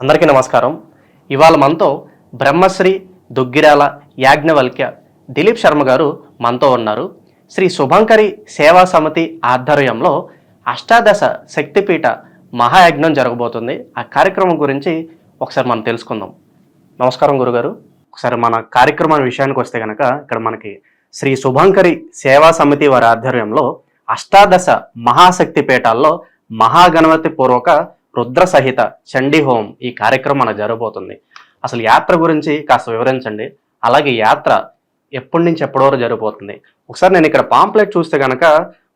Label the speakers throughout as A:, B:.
A: అందరికీ నమస్కారం. ఇవాళ మనతో బ్రహ్మశ్రీ దుగ్గిరాల యాజ్ఞవల్క్య దిలీప్ శర్మ గారు మనతో ఉన్నారు. శ్రీ శుభంకరి సేవా సమితి ఆధ్వర్యంలో అష్టాదశ శక్తిపీఠ మహాయజ్ఞం జరగబోతుంది. ఆ కార్యక్రమం గురించి ఒకసారి మనం తెలుసుకుందాం. నమస్కారం గురుగారు. ఒకసారి మన కార్యక్రమం విషయానికి వస్తే కనుక ఇక్కడ మనకి శ్రీ శుభంకరి సేవా సమితి వారి ఆధ్వర్యంలో అష్టాదశ మహాశక్తి పీఠాల్లో మహాగణపతి పూర్వక రుద్ర సహిత చండీ హోమం ఈ కార్యక్రమం మనకు జరగబోతుంది. అసలు యాత్ర గురించి కాస్త వివరించండి. అలాగే యాత్ర ఎప్పటి నుంచి ఎప్పటి వరకు జరగబోతుంది? ఒకసారి నేను ఇక్కడ పాంప్లెట్ చూస్తే కనుక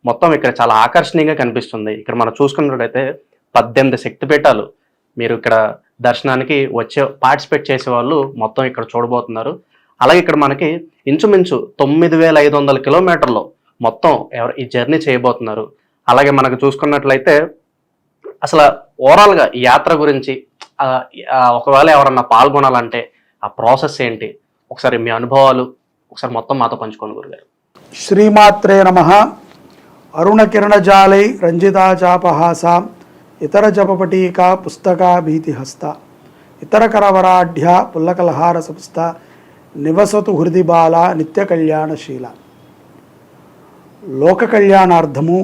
A: మొత్తం ఇక్కడ చాలా ఆకర్షణీయంగా కనిపిస్తుంది. ఇక్కడ మనం చూసుకున్నట్లయితే 18 శక్తిపీఠాలు మీరు ఇక్కడ దర్శనానికి పార్టిసిపేట్ చేసే వాళ్ళు మొత్తం ఇక్కడ చూడబోతున్నారు. అలాగే ఇక్కడ మనకి ఇంచుమించు 9500 కిలోమీటర్లు మొత్తం ఈ జర్నీ చేయబోతున్నారు. అలాగే మనకు చూసుకున్నట్లయితే అసలు ఓవరాల్గా ఈ యాత్ర గురించి ఒకవేళ ఎవరన్నా పాల్గొనాలంటే ఆ ప్రాసెస్ ఏంటి, ఒకసారి మీ అనుభవాలు ఒకసారి మొత్తం మాతో పంచుకోండి గురుగారు.
B: శ్రీమాత్రే నమః. అరుణకిరణజాలై రంజితాచాపహాసా ఇతర జపపటీకా పుస్తకా భీతిహస్త ఇతర కరవరాఢ్య పుల్లకలహార సంస్థ నివసతు హృది బాల నిత్య కళ్యాణశీల. లోక కళ్యాణార్థము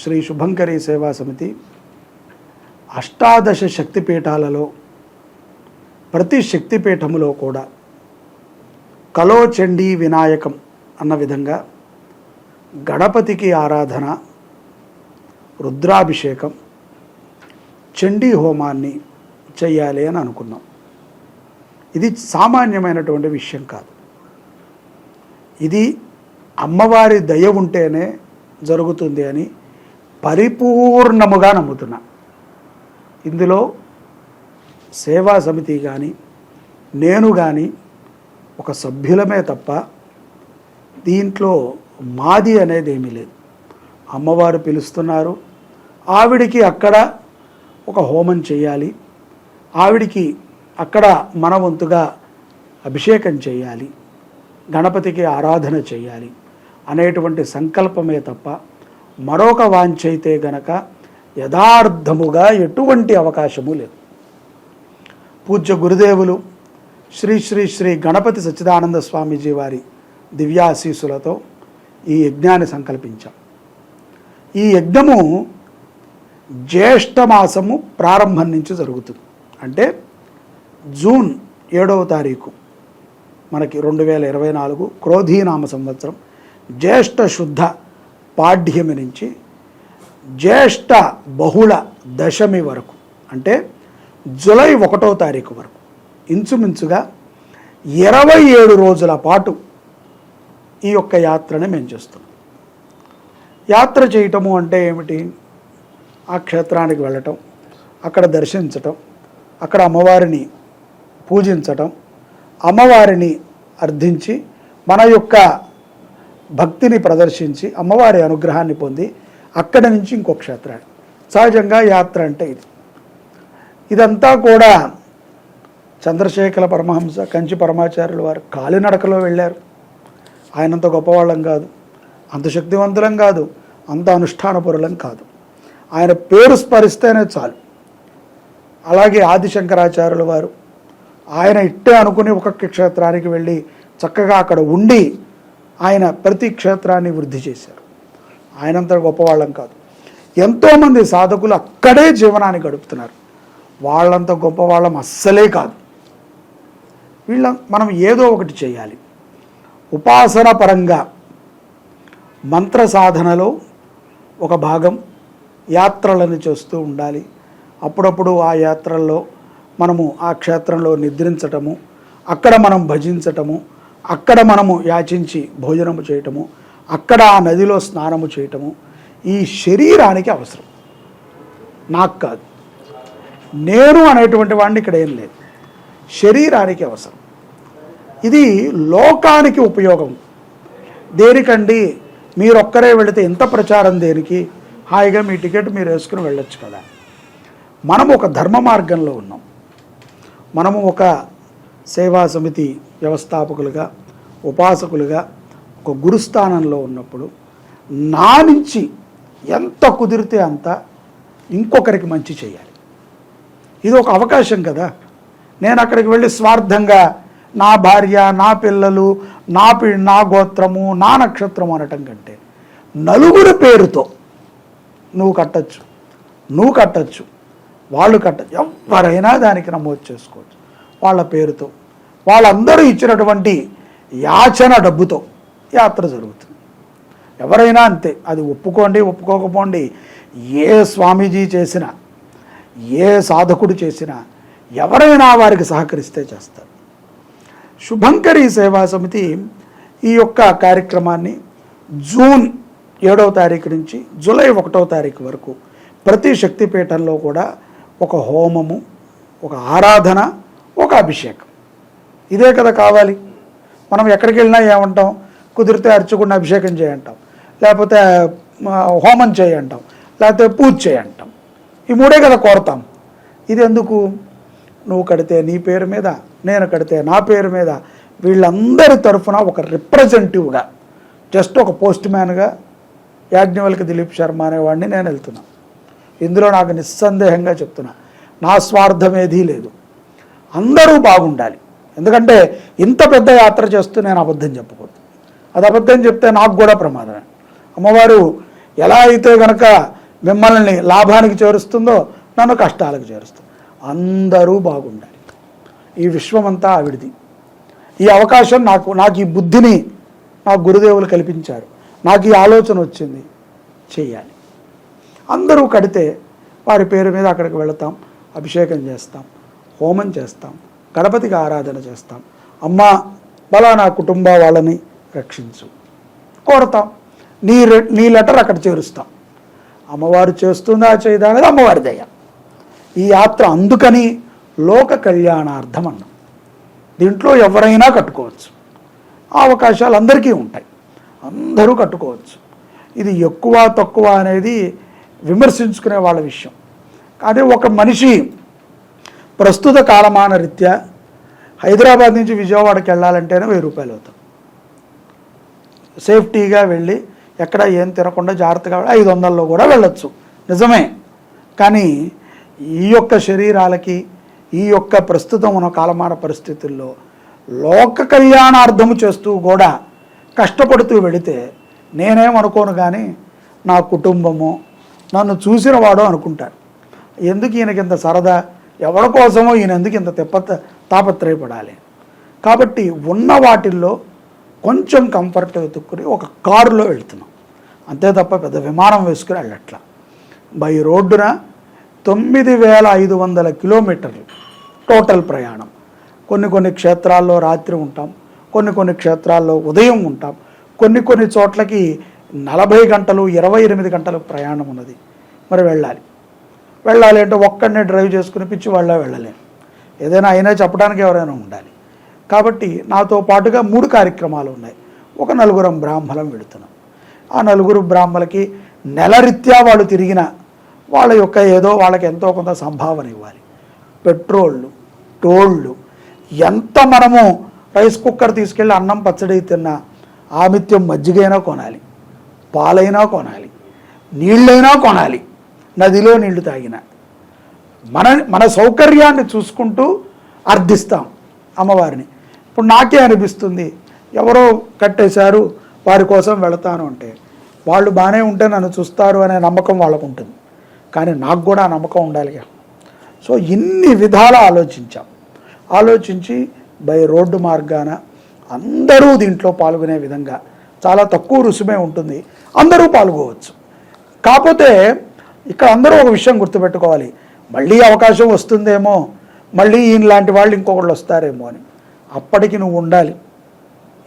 B: శ్రీ శుభంకరి సేవా సమితి అష్టాదశ శక్తిపీఠాలలో ప్రతి శక్తిపీఠములో కూడా కలో చండీ వినాయకం అన్న విధంగా గణపతికి ఆరాధన, రుద్రాభిషేకం, చండీ హోమాన్ని చెయ్యాలి అని అనుకున్నాం. ఇది సామాన్యమైనటువంటి విషయం కాదు. ఇది అమ్మవారి దయ ఉంటేనే జరుగుతుంది అని పరిపూర్ణముగా నమ్ముతున్నా. ఇందులో సేవా సమితి కానీ నేను కానీ ఒక సభ్యులమే తప్ప దీంట్లో మాది అనేది ఏమీ లేదు. అమ్మవారు పిలుస్తున్నారు, ఆవిడికి అక్కడ ఒక హోమం చేయాలి, ఆవిడికి అక్కడ మన వంతుగా అభిషేకం చేయాలి, గణపతికి ఆరాధన చేయాలి అనేటువంటి సంకల్పమే తప్ప మరొక వాంఛైతే గనక యథార్థముగా ఎటువంటి అవకాశము లేదు. పూజ్య గురుదేవులు శ్రీ శ్రీ శ్రీ గణపతి సచ్చిదానంద స్వామీజీ వారి దివ్యాశీసులతో ఈ యజ్ఞాన్ని సంకల్పించాం. ఈ యజ్ఞము జ్యేష్ఠ మాసము ప్రారంభం నుంచి జరుగుతుంది. అంటే జూన్ 7వ తారీఖు మనకి 2024 క్రోధీనామ సంవత్సరం జ్యేష్ఠ శుద్ధ పాడ్యమి నుంచి జ్యేష్ఠ బహుళ దశమి వరకు, అంటే జూలై 1వ తారీఖు వరకు ఇంచుమించుగా 27 రోజుల పాటు ఈ యొక్క యాత్రని మేము చేస్తున్నాం. యాత్ర చేయటము అంటే ఏమిటి? ఆ క్షేత్రానికి వెళ్ళటం, అక్కడ దర్శించటం, అక్కడ అమ్మవారిని పూజించటం, అమ్మవారిని అర్థించి మన యొక్క భక్తిని ప్రదర్శించి అమ్మవారి అనుగ్రహాన్ని పొంది అక్కడి నుంచి ఇంకో క్షేత్రాన్ని. సహజంగా యాత్ర అంటే ఇదంతా కూడా చంద్రశేఖర పరమహంస, కంచి పరమాచార్యుల వారు కాలినడకలో వెళ్ళారు. ఆయనంత గొప్పవాళ్ళం కాదు, అంత శక్తివంతులం కాదు, అంత అనుష్ఠానపరులం కాదు. ఆయన పేరు స్మరిస్తేనే చాలు. అలాగే ఆదిశంకరాచార్యుల వారు ఆయన ఇట్టే అనుకుని ఒక్కొక్క క్షేత్రానికి వెళ్ళి చక్కగా అక్కడ ఉండి ఆయన ప్రతి క్షేత్రాన్ని వృద్ధి చేశారు. ఆయనంత గొప్పవాళ్ళం కాదు. ఎంతోమంది సాధకులు అక్కడే జీవనాన్ని గడుపుతున్నారు. వాళ్ళంత గొప్పవాళ్ళం అస్సలే కాదు. మనం ఏదో ఒకటి చేయాలి. ఉపాసన పరంగా మంత్ర సాధనలో ఒక భాగం యాత్రలను చేస్తూ ఉండాలి. అప్పుడప్పుడు ఆ యాత్రల్లో మనము ఆ క్షేత్రంలో నిద్రించటము, అక్కడ మనం భజించటము, అక్కడ మనము యాచించి భోజనము చేయటము, అక్కడ ఆ నదిలో స్నానము చేయటము ఈ శరీరానికి అవసరం, నాకు కాదు. నేను అనేటువంటి వాడిని ఇక్కడ ఏం లేదు, శరీరానికి అవసరం. ఇది లోకానికి ఉపయోగం. దేనికండి? మీరొక్కరే వెళితే ఎంత ప్రచారం దేనికి? హాయిగా మీ టికెట్ మీరు వేసుకుని వెళ్ళొచ్చు కదా. మనము ఒక ధర్మ మార్గంలో ఉన్నాం. మనము ఒక సేవా సమితి వ్యవస్థాపకులుగా, ఉపాసకులుగా ఒక గురుస్థానంలో ఉన్నప్పుడు నా నుంచి ఎంత కుదిరితే అంత ఇంకొకరికి మంచి చేయాలి. ఇది ఒక అవకాశం కదా. నేను అక్కడికి వెళ్ళి స్వార్థంగా నా భార్య, నా పిల్లలు, నా గోత్రము, నా నక్షత్రము అనటం కంటే నలుగురి పేరుతో నువ్వు కట్టచ్చు, వాళ్ళు కట్టచ్చు, ఎవరైనా దానికి నమోదు చేసుకోవచ్చు. వాళ్ళ పేరుతో వాళ్ళందరూ ఇచ్చినటువంటి యాచన డబ్బుతో యాత్ర జరుగుతుంది. ఎవరైనా అంతే, అది ఒప్పుకోండి ఒప్పుకోకపోండి, ఏ స్వామీజీ చేసినా, ఏ సాధకుడు చేసినా, ఎవరైనా వారికి సహకరిస్తే చేస్తారు. శుభంకరి సేవా సమితి ఈ యొక్క కార్యక్రమాన్ని జూన్ 7వ తారీఖు నుంచి జూలై 1వ తారీఖు వరకు ప్రతి శక్తిపీఠంలో కూడా ఒక హోమము, ఒక ఆరాధన, ఒక అభిషేకం, ఇదే కదా కావాలి. మనం ఎక్కడికి వెళ్ళినా ఏమంటాం, కుదిరితే అర్చకుడిని అభిషేకం చేయంటాం, లేకపోతే హోమం చేయంటాం, లేకపోతే పూజ చేయంటాం. ఈ మూడే కదా కోరతాం. ఇది ఎందుకు? నువ్వు కడితే నీ పేరు మీద, నేను కడితే నా పేరు మీద, వీళ్ళందరి తరఫున ఒక రిప్రజెంటేటివ్గా, జస్ట్ ఒక పోస్ట్ మ్యాన్గా యాజ్ఞవల్క్య దిలీప్ శర్మ అనేవాడిని నేను వెళ్తున్నా. ఇందులో నాకు నిస్సందేహంగా చెప్తున్నా, నా స్వార్థం ఏదీ లేదు, అందరూ బాగుండాలి. ఎందుకంటే ఇంత పెద్ద యాత్ర చేస్తూ నేను అబద్ధం చెప్పకూడదు. అది అబద్ధం చెప్తే నాకు కూడా ప్రమాదమే. అమ్మవారు ఎలా అయితే కనుక మిమ్మల్ని లాభానికి చేరుస్తుందో నన్ను కష్టాలకు చేరుస్తుంది. అందరూ బాగుండాలి. ఈ విశ్వమంతా ఆవిడిది. ఈ అవకాశం నాకు ఈ బుద్ధిని నాకు గురుదేవులు కల్పించారు, నాకు ఈ ఆలోచన వచ్చింది, చెయ్యాలి. అందరూ కడితే వారి పేరు మీద అక్కడికి వెళతాం, అభిషేకం చేస్తాం, హోమం చేస్తాం, గణపతికి ఆరాధన చేస్తాం. అమ్మ బలానా కుటుంబ వాళ్ళని రక్షించు కోరతాం. నీ లెటర్ అక్కడ చేరుస్తాం. అమ్మవారు చేస్తుందా చేయదా అనేది అమ్మవారి దయ. ఈ యాత్ర అందుకని లోక కళ్యాణార్థం అన్నాం. దీంట్లో ఎవరైనా కట్టుకోవచ్చు, ఆ అవకాశాలు అందరికీ ఉంటాయి, అందరూ కట్టుకోవచ్చు. ఇది ఎక్కువ తక్కువ అనేది విమర్శించుకునే వాళ్ళ విషయం. కానీ ఒక మనిషి ప్రస్తుత కాలమాన రీత్యా హైదరాబాద్ నుంచి విజయవాడకి వెళ్ళాలంటేనే 1000 రూపాయలు అవుతాం. సేఫ్టీగా వెళ్ళి ఎక్కడ ఏం తినకుండా జాగ్రత్తగా 500లో కూడా వెళ్ళొచ్చు, నిజమే. కానీ ఈ యొక్క శరీరాలకి, ఈ యొక్క ప్రస్తుతం ఉన్న కాలమాన పరిస్థితుల్లో లోక కళ్యాణార్థము చేస్తూ కూడా కష్టపడుతూ వెళితే నేనేమనుకోను, కానీ నా కుటుంబము, నన్ను చూసిన వాడు అనుకుంటారు, ఎందుకు ఈయనకి ఇంత సరదా, ఎవరి కోసమో ఈయన ఎందుకు ఇంత తాపత్రయపడాలి. కాబట్టి ఉన్న వాటిల్లో కొంచెం కంఫర్ట్ వెతుక్కుని ఒక కారులో వెళ్తున్నాం, అంతే తప్ప పెద్ద విమానం వేసుకుని వెళ్ళట్లా. బై రోడ్డున 9500 కిలోమీటర్లు టోటల్ ప్రయాణం. కొన్ని క్షేత్రాల్లో రాత్రి ఉంటాం, కొన్ని క్షేత్రాల్లో ఉదయం ఉంటాం, కొన్ని చోట్లకి 40 గంటలు 28 గంటలు ప్రయాణం ఉన్నది. మరి వెళ్ళాలి అంటే ఒక్కడనే డ్రైవ్ చేసుకుని పిచ్చి వాళ్ళ వెళ్ళలేం. ఏదైనా అయినా చెప్పడానికి ఎవరైనా ఉండాలి. కాబట్టి నాతో పాటుగా 3 కార్యక్రమాలు ఉన్నాయి. ఒక 4 బ్రాహ్మణం వెళుతున్నాం. ఆ 4 బ్రాహ్మలకి నెలరీత్యా వాళ్ళు తిరిగిన వాళ్ళ యొక్క ఏదో వాళ్ళకి ఎంతో కొంత సంభావన ఇవ్వాలి. పెట్రోళ్ళు, టోళ్ళు, ఎంత మనము రైస్ కుక్కర్ తీసుకెళ్ళి అన్నం పచ్చడి తిన్నా, ఆమిత్యం మజ్జిగైనా కొనాలి, పాలైనా కొనాలి, నీళ్ళైనా కొనాలి, నదిలో నీళ్లు తాగిన మన సౌకర్యాన్ని చూసుకుంటూ అర్థిస్తాం అమ్మవారిని. ఇప్పుడు నాకే అనిపిస్తుంది, ఎవరో కట్టేశారు వారి కోసం వెళతాను అంటే వాళ్ళు బాగానే ఉంటే నన్ను చూస్తారు అనే నమ్మకం వాళ్ళకు ఉంటుంది, కానీ నాకు కూడా ఆ నమ్మకం ఉండాలిగా. సో ఇన్ని విధాలు ఆలోచించి బై రోడ్డు మార్గాన అందరూ దీంట్లో పాల్గొనే విధంగా, చాలా తక్కువ రుసుమే ఉంటుంది, అందరూ పాల్గొవచ్చు. కాకపోతే ఇక్కడ అందరూ ఒక విషయం గుర్తుపెట్టుకోవాలి, మళ్ళీ అవకాశం వస్తుందేమో, మళ్ళీ ఈయనలాంటి వాళ్ళు ఇంకొకళ్ళు వస్తారేమో అని. అప్పటికి నువ్వు ఉండాలి,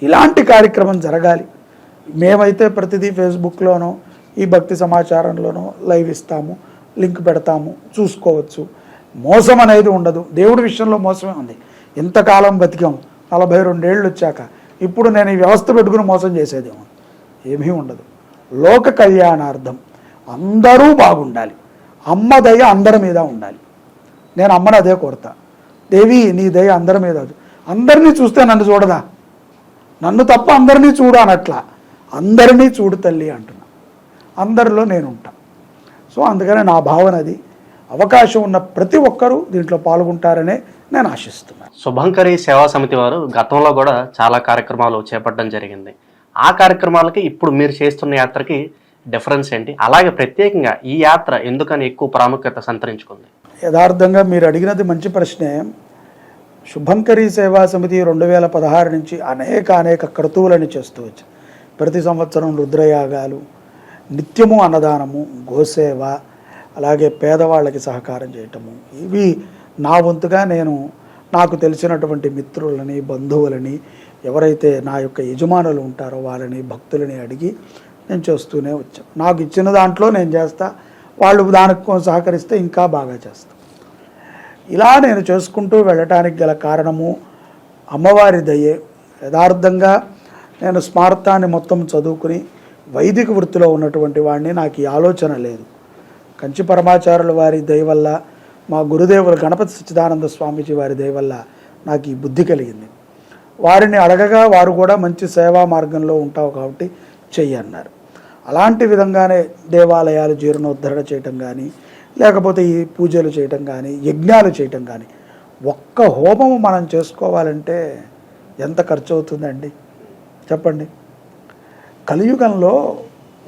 B: ఇలాంటి కార్యక్రమం జరగాలి. మేమైతే ప్రతిదీ ఫేస్బుక్లోనో ఈ భక్తి సమాచారంలోనో లైవ్ ఇస్తాము, లింక్ పెడతాము, చూసుకోవచ్చు. మోసం అనేది ఉండదు. దేవుడి విషయంలో మోసమే ఉంది. ఇంతకాలం బతికాం, 42 ఏళ్ళు వచ్చాక ఇప్పుడు నేను ఈ వ్యవస్థ పెట్టుకుని మోసం చేసేదేమో, ఏమీ ఉండదు. లోక కళ్యాణార్థం అందరూ బాగుండాలి. అమ్మ దయ అందరి మీద ఉండాలి. నేను అమ్మని అదే కోరుతా, దేవి నీ దయ అందరి మీద. అందరినీ చూస్తే నన్ను చూడదా, నన్ను తప్ప అందరినీ చూడు అనట్లా, అందరినీ చూడు తల్లి అంటున్నా, అందరిలో నేను ఉంటా. సో అందుకని నా భావన అది. అవకాశం ఉన్న ప్రతి ఒక్కరూ దీంట్లో పాల్గొంటారనే నేను ఆశిస్తున్నాను.
A: శుభంకరి సేవా సమితి వారు గతంలో కూడా చాలా కార్యక్రమాలు చేపట్టడం జరిగింది. ఆ కార్యక్రమాలకి ఇప్పుడు మీరు చేస్తున్న యాత్రకి డిఫరెన్స్ ఏంటి? అలాగే ప్రత్యేకంగా ఈ యాత్ర ఎందుకని ఎక్కువ ప్రాముఖ్యత సంతరించుకుంది?
B: యథార్థంగా మీరు అడిగినది మంచి ప్రశ్నే. శుభంకరి సేవా సమితి 2016 నుంచి అనేక క్రతువులని చేస్తూ వచ్చి ప్రతి సంవత్సరం రుద్రయాగాలు, నిత్యము అన్నదానము, గోసేవ, అలాగే పేదవాళ్ళకి సహకారం చేయటము, ఇవి నా వంతుగా నేను నాకు తెలిసినటువంటి మిత్రులని, బంధువులని, ఎవరైతే నా యొక్క యజమానులు ఉంటారో వాళ్ళని, భక్తులని అడిగి నేను చేస్తూనే వచ్చాను. నాకు ఇచ్చిన దాంట్లో నేను చేస్తా, వాళ్ళు దానికి సహకరిస్తే ఇంకా బాగా చేస్తాను. ఇలా నేను చేసుకుంటూ వెళ్ళటానికి గల కారణము అమ్మవారి దయే. యథార్థంగా నేను స్మార్తాన్ని మొత్తం చదువుకుని వైదిక వృత్తిలో ఉన్నటువంటి వాడిని, నాకు ఈ ఆలోచన లేదు. కంచి పరమాచారుల వారి దయ వల్ల, మా గురుదేవులు గణపతి సచ్చిదానంద స్వామీజీ వారి దయ వల్ల నాకు ఈ బుద్ధి కలిగింది. వారిని అడగగా వారు కూడా మంచి సేవా మార్గంలో ఉంటావు కాబట్టి చెయ్యి అన్నారు. అలాంటి విధంగానే దేవాలయాలు జీర్ణోద్ధరణ చేయటం కానీ, లేకపోతే ఈ పూజలు చేయటం కానీ, యజ్ఞాలు చేయటం కానీ, ఒక్క హోమము మనం చేసుకోవాలంటే ఎంత ఖర్చు అవుతుందండి చెప్పండి. కలియుగంలో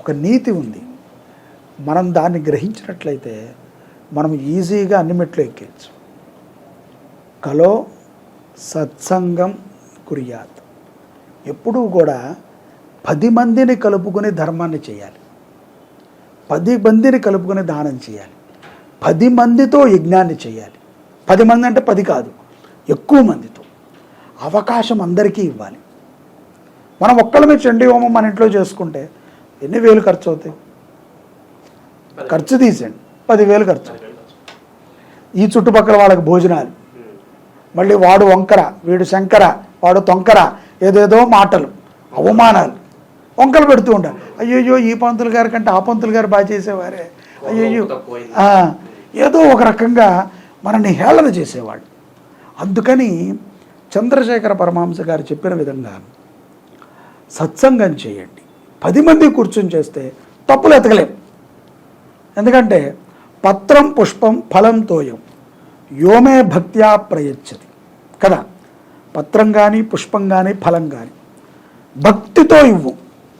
B: ఒక నీతి ఉంది, మనం దాన్ని గ్రహించినట్లయితే మనం ఈజీగా అన్ని మెట్లు ఎక్కేయచ్చు. కలో సత్సంగం కుర్యాత్. ఎప్పుడూ కూడా 10 మందిని కలుపుకొని ధర్మాన్ని చేయాలి, 10 మందిని కలుపుకొని దానం చేయాలి, 10 మందితో యజ్ఞాన్ని చేయాలి. 10 మంది అంటే 10 కాదు, ఎక్కువ మందితో. అవకాశం అందరికీ ఇవ్వాలి. మనం ఒక్కళ్ళమే చండీ హోమం మన ఇంట్లో చేసుకుంటే ఎన్ని వేలు ఖర్చు అవుతాయి? ఖర్చు తీసేయండి, 10,000 ఖర్చు. ఈ చుట్టుపక్కల వాళ్ళకి భోజనాలు, మళ్ళీ వాడు వంకర, వీడు శంకర, వాడు తొంకర, ఏదేదో మాటలు, అవమానాలు, వంకలు పెడుతూ ఉంటారు. అయ్యయ్యో ఈ పంతులు గారి కంటే ఆ పంతులు గారు బాగా చేసేవారే, అయ్యయ్యో, ఏదో ఒక రకంగా మనల్ని హేళన చేసేవాళ్ళు. అందుకని చంద్రశేఖర పరమహంస గారు చెప్పిన విధంగా సత్సంగం చేయండి. 10 మంది కూర్చొని చేస్తే తప్పులు ఎతకలేం. ఎందుకంటే పత్రం పుష్పం ఫలం తోయం యోమే భక్త్యా ప్రయచ్చతి కదా. పత్రం కానీ, పుష్పం కానీ, ఫలం కానీ భక్తితో ఇవ్వు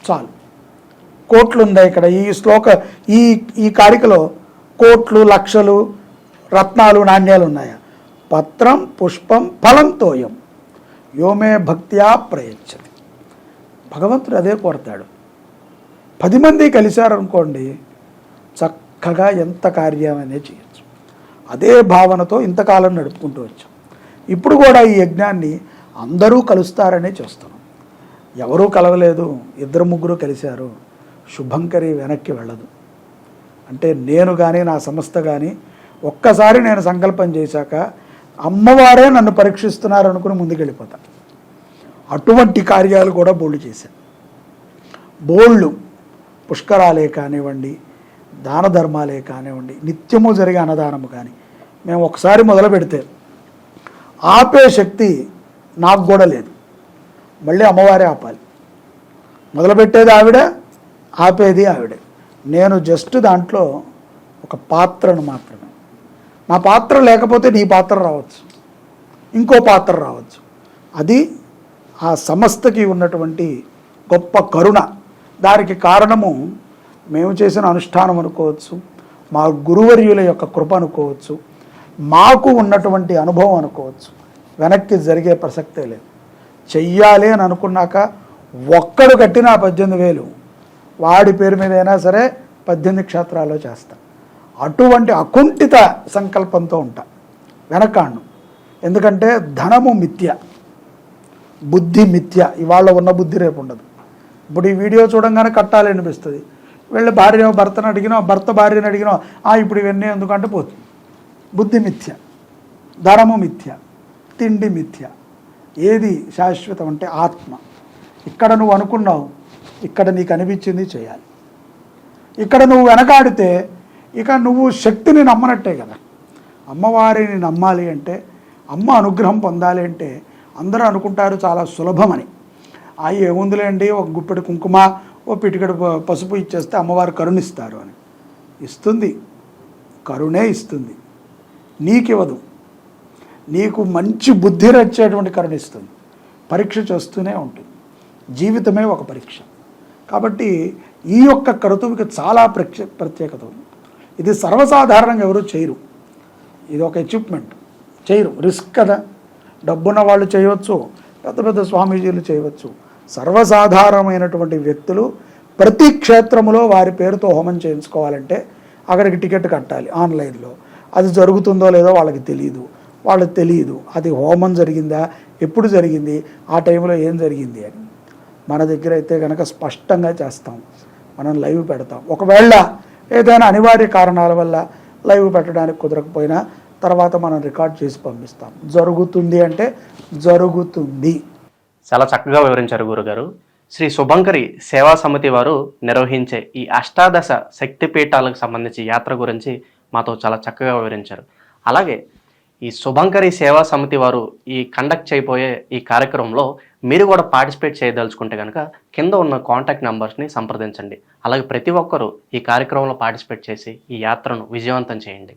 B: చాలు. కోట్లు ఉన్నాయి ఇక్కడ ఈ ఈ కారికలో, కోట్లు, లక్షలు, రత్నాలు, నాణ్యాలు ఉన్నాయా? పత్రం పుష్పం ఫలం తోయం యోమే భక్త్యా ప్రయచ్చతి. భగవంతుడు అదే కోరతాడు. 10 మంది కలిశారనుకోండి, చక్కగా ఎంత కార్యమనే చేయొచ్చు. అదే భావనతో ఇంతకాలం నడుపుకుంటూ వచ్చాం. ఇప్పుడు కూడా ఈ యజ్ఞాన్ని అందరూ కలుస్తారనే చేస్తున్నాం. ఎవరూ కలవలేదు, 2-3 కలిశారు, శుభంకరి వెనక్కి వెళ్ళదు. అంటే నేను కానీ, నా సంస్థ కానీ ఒక్కసారి నేను సంకల్పం చేశాక అమ్మవారే నన్ను పరీక్షిస్తున్నారు అనుకుని ముందుకెళ్ళిపోతా. అటువంటి కార్యాలు కూడా బోల్డ్ చేశాను. బోళ్ళు పుష్కరాలే కానివ్వండి, దాన ధర్మాలే కానివ్వండి, నిత్యము జరిగే అన్నదానము కానీ, మేము ఒకసారి మొదలు పెడితే ఆపే శక్తి నాకు కూడా లేదు. మళ్ళీ అమ్మవారే ఆపాలి. మొదలుపెట్టేది ఆవిడ, ఆపేది ఆవిడే. నేను జస్ట్ దాంట్లో ఒక పాత్రను మాత్రమే. నా పాత్ర లేకపోతే నీ పాత్ర రావచ్చు, ఇంకో పాత్ర రావచ్చు. అది ఆ సంస్థకి ఉన్నటువంటి గొప్ప కరుణ. దానికి కారణము మేము చేసిన అనుష్ఠానం అనుకోవచ్చు, మా గురువర్యుల యొక్క కృప అనుకోవచ్చు, మాకు ఉన్నటువంటి అనుభవం అనుకోవచ్చు. వెనక్కి జరిగే ప్రసక్తే లేదు. చెయ్యాలి అని అనుకున్నాక ఒక్కడు కట్టిన 18,000 వాడి పేరు మీద అయినా సరే 18 క్షేత్రాల్లో చేస్తా. అటువంటి అకుంఠిత సంకల్పంతో ఉంటా, వెనకాణ్ణు. ఎందుకంటే ధనము మిథ్య, బుద్ధి మిథ్య. ఇవాళ ఉన్న బుద్ధి రేపు ఉండదు. ఇప్పుడు ఈ వీడియో చూడంగానే కట్టాలి అనిపిస్తుంది. వీళ్ళ భర్తను అడిగినా, భర్త భార్యను అడిగినా, ఇప్పుడు ఇవన్నీ ఎందుకంటే పోతుంది. బుద్ధి మిథ్య, ధనము మిథ్య, తిండి మిథ్య. ఏది శాశ్వతం అంటే ఆత్మ. ఇక్కడ నువ్వు అనుకున్నావు, ఇక్కడ నీకు అనిపించింది చేయాలి. ఇక్కడ నువ్వు వెనకాడితే ఇక నువ్వు శక్తిని నమ్మనట్టే కదా. అమ్మవారిని నమ్మాలి అంటే, అమ్మ అనుగ్రహం పొందాలి అంటే అందరూ అనుకుంటారు చాలా సులభమని. ఏముందులేండి, ఒక గుప్పెడు కుంకుమ, ఓ పిటికెడు పసుపు ఇచ్చేస్తే అమ్మవారు కరుణిస్తారు అని. ఇస్తుంది, కరుణే ఇస్తుంది, నీకివ్వదు. నీకు మంచి బుద్ధి రచ్చేటువంటి కరుణ ఇస్తుంది. పరీక్ష చేస్తూనే ఉంటుంది. జీవితమే ఒక పరీక్ష. కాబట్టి ఈ యొక్క కర్తవ్యకి చాలా ప్రత్యేకత ఉంది. ఇది సర్వసాధారణంగా ఎవరు చేయరు. ఇది ఒక అచీవ్మెంట్. చేయరు, రిస్క్ కదా. డబ్బున్న వాళ్ళు చేయవచ్చు, పెద్ద పెద్ద స్వామీజీలు చేయవచ్చు. సర్వసాధారణమైనటువంటి వ్యక్తులు ప్రతి క్షేత్రములో వారి పేరుతో హోమం చేయించుకోవాలంటే అక్కడికి టికెట్ కట్టాలి ఆన్లైన్లో. అది జరుగుతుందో లేదో వాళ్ళకి తెలియదు. అది హోమం జరిగిందా, ఎప్పుడు జరిగింది, ఆ టైంలో ఏం జరిగింది అని. మన దగ్గర అయితే కనుక స్పష్టంగా చేస్తాం. మనం లైవ్ పెడతాం. ఒకవేళ ఏదైనా అనివార్య కారణాల వల్ల లైవ్ పెట్టడానికి కుదరకపోయినా తర్వాత మనం రికార్డ్ చేసి పంపిస్తాం. జరుగుతుంది అంటే జరుగుతుంది.
A: చాలా చక్కగా వివరించారు గురుగారు. శ్రీ శుభంకరి సేవా సమితి వారు నిర్వహించే ఈ అష్టాదశ శక్తిపీఠాలకు సంబంధించి యాత్ర గురించి మాతో చాలా చక్కగా వివరించారు. అలాగే ఈ శుభంకరి సేవా సమితి వారు ఈ కండక్ట్ చేయబోయే ఈ కార్యక్రమంలో మీరు కూడా పార్టిసిపేట్ చేయదలుచుకుంటే కనుక కింద ఉన్న కాంటాక్ట్ నెంబర్స్ని సంప్రదించండి. అలాగే ప్రతి ఒక్కరూ ఈ కార్యక్రమంలో పార్టిసిపేట్ చేసి ఈ యాత్రను విజయవంతం చేయండి.